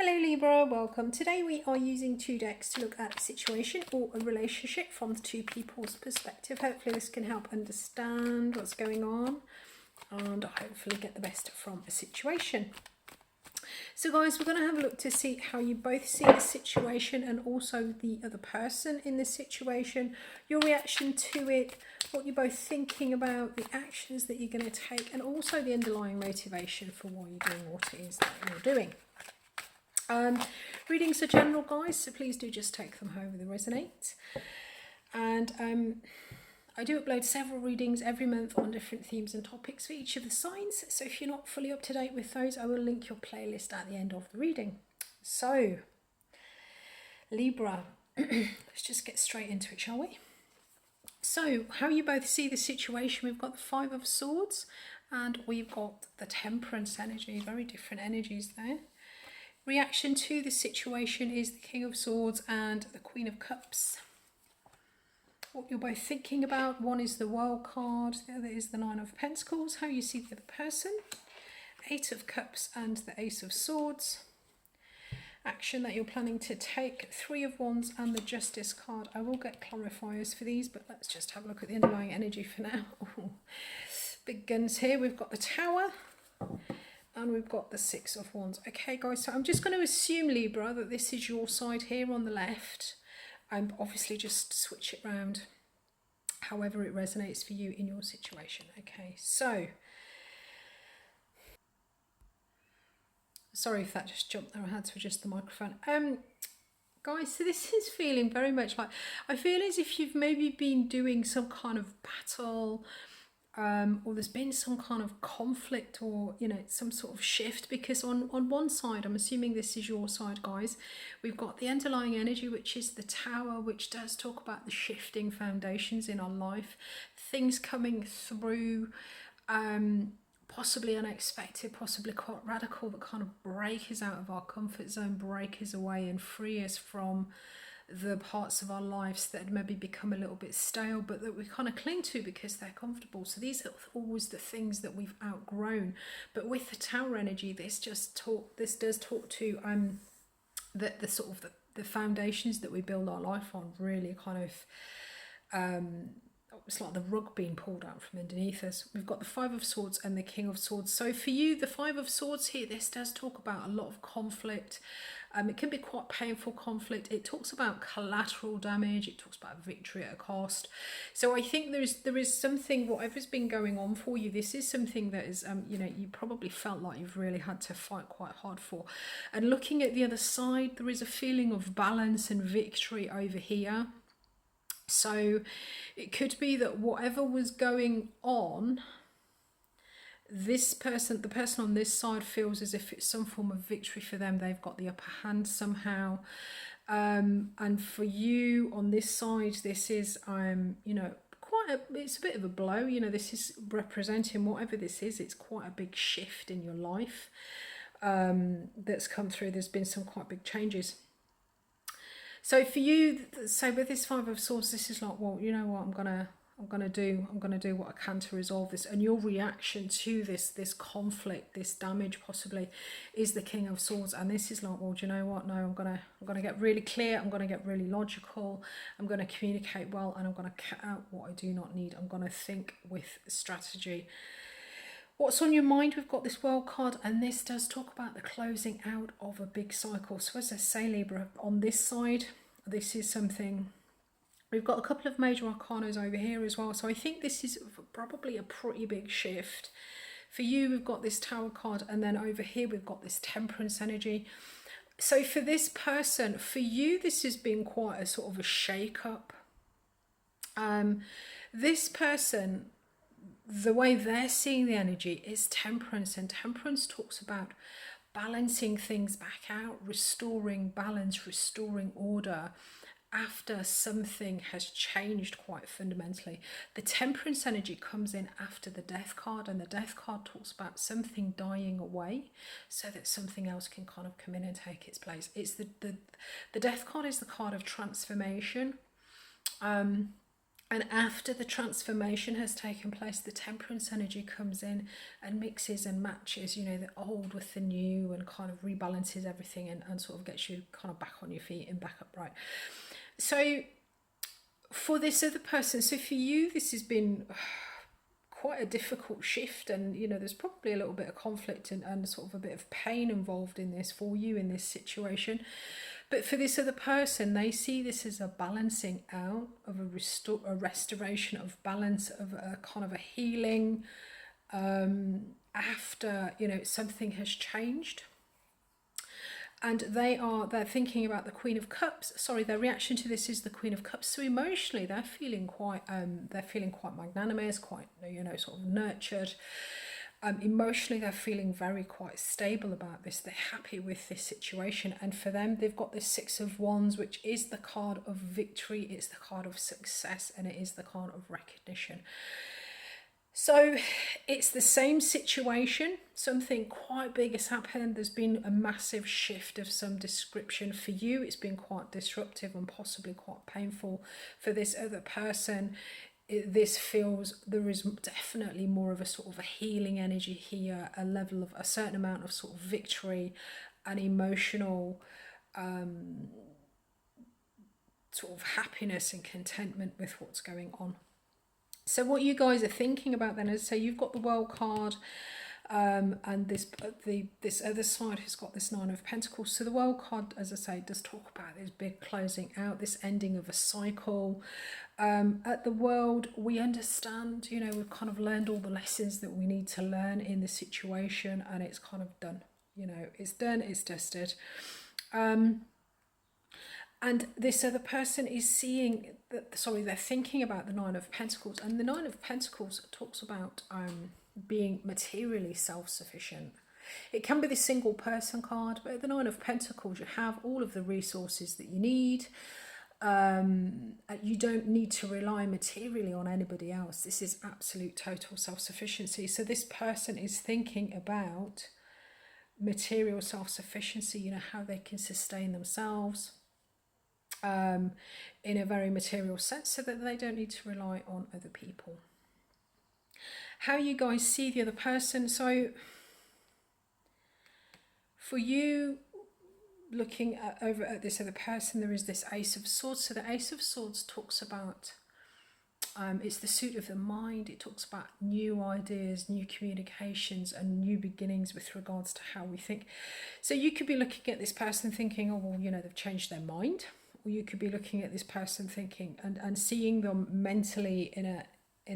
Hello Libra, welcome. Today we are using two decks to look at a situation or a relationship from two people's perspective. Hopefully this can help understand what's going on and hopefully get the best from a situation. So guys, we're going to have a look to see how you both see the situation and also the other person in the situation, your reaction to it, what you're both thinking about, the actions that you're going to take, and also the underlying motivation for why you're doing what it is that you're doing. Readings are general, guys, so please do just take them however they resonate. And I do upload several readings every month on different themes and topics for each of the signs. So if you're not fully up to date with those, I will link your playlist at the end of the reading. So, Libra, let's just get straight into it, shall we? So, how you both see the situation, we've got the Five of Swords and we've got the Temperance energy, very different energies there. Reaction to the situation is the King of Swords and the Queen of Cups. What you're both thinking about, one is the World card, the other is the Nine of Pentacles, how you see the other person. Eight of Cups and the Ace of Swords. Action that you're planning to take, Three of Wands and the Justice card. I will get clarifiers for these, but let's just have a look at the underlying energy for now. Big guns here. We've got the Tower. And we've got the Six of Wands. Okay, guys, so I'm just going to assume, Libra, that this is your side here on the left. And obviously just switch it around however it resonates for you in your situation. Okay, so. Sorry if that just jumped there. I had to adjust the microphone. Guys, so this is feeling very much like, I feel as if you've maybe been doing some kind of battle, or there's been some kind of conflict or, you know, some sort of shift, because on one side, I'm assuming this is your side, guys, we've got the underlying energy, which is the Tower, which does talk about the shifting foundations in our life, things coming through, possibly unexpected, possibly quite radical, that kind of break us out of our comfort zone, break us away and free us from the parts of our lives that had maybe become a little bit stale, but that we kind of cling to because they're comfortable. So these are always the things that we've outgrown. But with the Tower energy, this does talk to the sort of the foundations that we build our life on, really kind of it's like the rug being pulled out from underneath us. We've got the Five of Swords and the King of Swords. So for you, the Five of Swords here, this does talk about a lot of conflict. It can be quite painful conflict. It talks about collateral damage. It talks about victory at a cost. So I think there is something, whatever's been going on for you, this is something that is, you know, you probably felt like you've really had to fight quite hard for. And looking at the other side, there is a feeling of balance and victory over here. So it could be that whatever was going on, this person, the person on this side, feels as if it's some form of victory for them. They've got the upper hand somehow. And for you on this side, this is, you know, it's a bit of a blow. You know, this is representing whatever this is. It's quite a big shift in your life that's come through. There's been some quite big changes. So for you, so with this Five of Swords, this is like, well, you know what, I'm gonna do what I can to resolve this. And your reaction to this conflict, this damage possibly, is the King of Swords. And this is like, well, do you know what? No, I'm gonna get really clear. I'm gonna get really logical. I'm gonna communicate well, and I'm gonna cut out what I do not need. I'm gonna think with strategy. What's on your mind? We've got this World card, and this does talk about the closing out of a big cycle. So as I say, Libra, on this side, this is something. We've got a couple of major arcanas over here as well. So I think this is probably a pretty big shift. For you, we've got this Tower card, and then over here, we've got this Temperance energy. So for this person, for you, this has been quite a sort of a shake-up. This person, the way they're seeing the energy is Temperance, and Temperance talks about balancing things back out, restoring balance, restoring order after something has changed quite fundamentally. The Temperance energy comes in after the Death card, and the Death card talks about something dying away so that something else can kind of come in and take its place. It's the Death card is the card of transformation. And after the transformation has taken place, the temperance energy comes in and mixes and matches, you know, the old with the new, and kind of rebalances everything, and sort of gets you kind of back on your feet and back upright. So for this other person, so for you, this has been quite a difficult shift, and you know, there's probably a little bit of conflict and sort of a bit of pain involved in this for you in this situation. But for this other person, they see this as a balancing out of a restoration of balance, of a kind of a healing, after, you know, something has changed. And they're thinking about the Queen of Cups. Sorry, their reaction to this is the Queen of Cups. So emotionally, they're feeling quite magnanimous, quite, you know, sort of nurtured. Emotionally, they're feeling very quite stable about this. They're happy with this situation, and for them, they've got this Six of Wands, which is the card of victory. It's the card of success, and it is the card of recognition. So it's the same situation. Something quite big has happened. There's been a massive shift of some description. For you, it's been quite disruptive and possibly quite painful. For this other person, this feels there is definitely more of a sort of a healing energy here, a level of a certain amount of sort of victory and emotional sort of happiness and contentment with what's going on. So what you guys are thinking about then is, so you've got the World card, and this other side has got this Nine of Pentacles. So the World card, as I say, does talk about this big closing out, this ending of a cycle. At the World, we understand, you know, we've kind of learned all the lessons that we need to learn in the situation, and it's kind of done. You know, it's done, it's dusted. And this other person is seeing that, sorry, they're thinking about the Nine of Pentacles, and the Nine of Pentacles talks about being materially self-sufficient. It can be the single person card, but at the Nine of Pentacles, you have all of the resources that you need. You don't need to rely materially on anybody else. This is absolute total self-sufficiency. So this person is thinking about material self-sufficiency, you know, how they can sustain themselves in a very material sense, so that they don't need to rely on other people. How you guys see the other person. So for you, looking over at this other person, there is this Ace of Swords. So the Ace of Swords talks about it's the suit of the mind. It talks about new ideas, new communications, and new beginnings with regards to how we think. So you could be looking at this person thinking, oh, well, you know, they've changed their mind. Or you could be looking at this person thinking and seeing them mentally in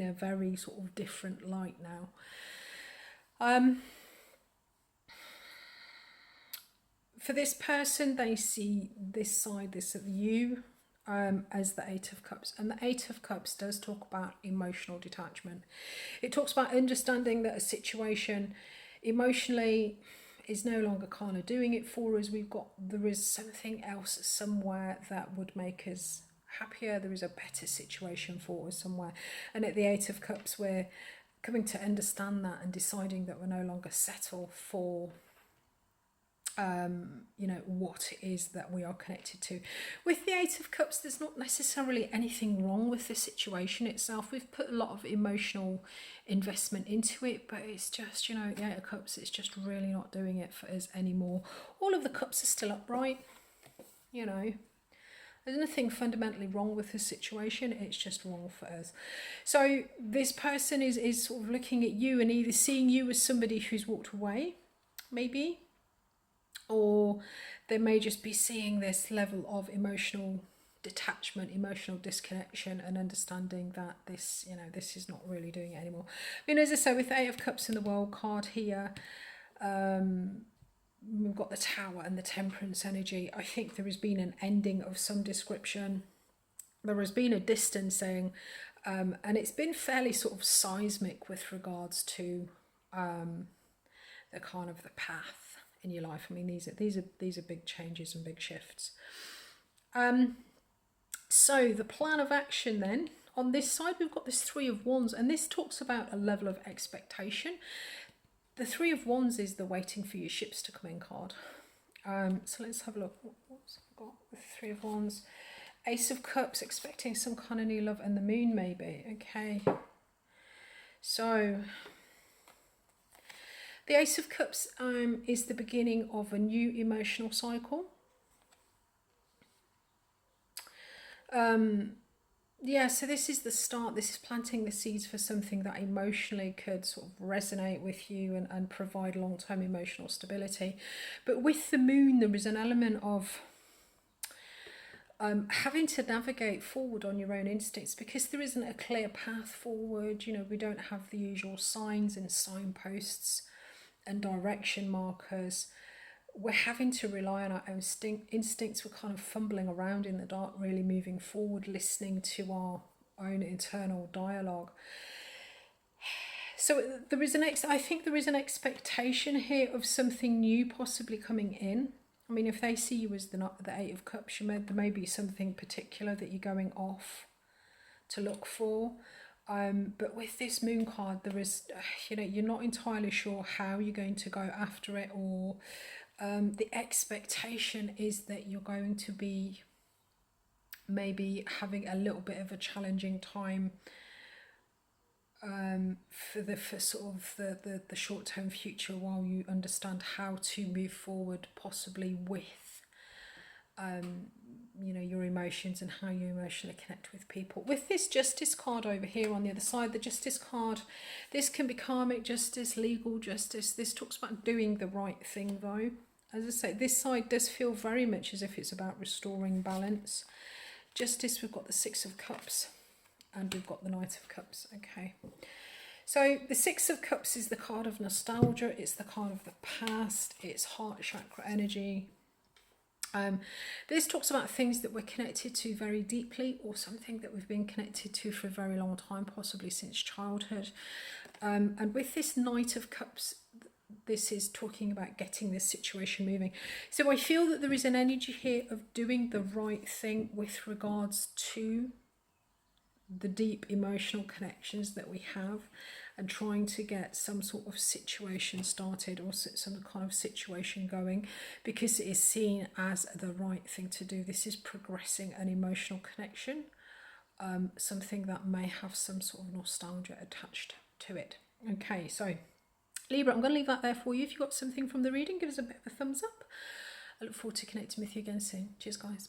a very sort of different light now. For this person, they see this side, this of you, as the Eight of Cups. And the Eight of Cups does talk about emotional detachment. It talks about understanding that a situation emotionally is no longer kind of doing it for us. There is something else somewhere that would make us happier. There is a better situation for us somewhere. And at the Eight of Cups, we're coming to understand that and deciding that we're no longer settle for you know, what it is that we are connected to. With the Eight of Cups, there's not necessarily anything wrong with the situation itself. We've put a lot of emotional investment into it, but it's just, you know, the Eight of Cups, it's just really not doing it for us anymore. All of the cups are still upright, you know. There's nothing fundamentally wrong with the situation, it's just wrong for us. So this person is sort of looking at you and either seeing you as somebody who's walked away, maybe, or they may just be seeing this level of emotional detachment, emotional disconnection, and understanding that this, you know, this is not really doing it anymore. I mean, as I say, with the Eight of Cups in the World card here, we've got the Tower and the Temperance energy. I think there has been an ending of some description. There has been a distancing, and it's been fairly sort of seismic with regards to the kind of the path in your life. I mean, these are big changes and big shifts. So the plan of action then, on this side we've got this Three of Wands, and this talks about a level of expectation. The Three of Wands is the waiting for your ships to come in card. So let's have a look. What's got the Three of Wands? Ace of Cups, expecting some kind of new love, and the Moon maybe. Okay. So the Ace of Cups is the beginning of a new emotional cycle. Yeah, so this is the start. This is planting the seeds for something that emotionally could sort of resonate with you and provide long-term emotional stability. But with the Moon, there is an element of having to navigate forward on your own instincts, because there isn't a clear path forward. You know, we don't have the usual signs and signposts and direction markers. We're having to rely on our own instincts. We're kind of fumbling around in the dark, really moving forward, listening to our own internal dialogue. So there is I think there is an expectation here of something new possibly coming in. I mean, if they see you as the Eight of Cups, there may be something particular that you're going off to look for. But with this Moon card, there is, you're not entirely sure how you're going to go after it, or the expectation is that you're going to be maybe having a little bit of a challenging time for sort of the short-term future, while you understand how to move forward, possibly with your emotions and how you emotionally connect with people. With this Justice card over here on the other side, the Justice card, this can be karmic justice, legal justice. This talks about doing the right thing, though. As I say, this side does feel very much as if it's about restoring balance. Justice, we've got the Six of Cups and we've got the Knight of Cups. Okay, so the Six of Cups is the card of nostalgia. It's the card of the past. It's heart chakra energy. This talks about things that we're connected to very deeply, or something that we've been connected to for a very long time, possibly since childhood. And with this Knight of Cups, this is talking about getting this situation moving. So I feel that there is an energy here of doing the right thing with regards to the deep emotional connections that we have, and trying to get some sort of situation started, or some kind of situation going, because it is seen as the right thing to do. This is progressing an emotional connection, something that may have some sort of nostalgia attached to it. Okay, so Libra, I'm going to leave that there for you. If you got something from the reading, give us a bit of a thumbs up. I look forward to connecting with you again soon. Cheers, guys.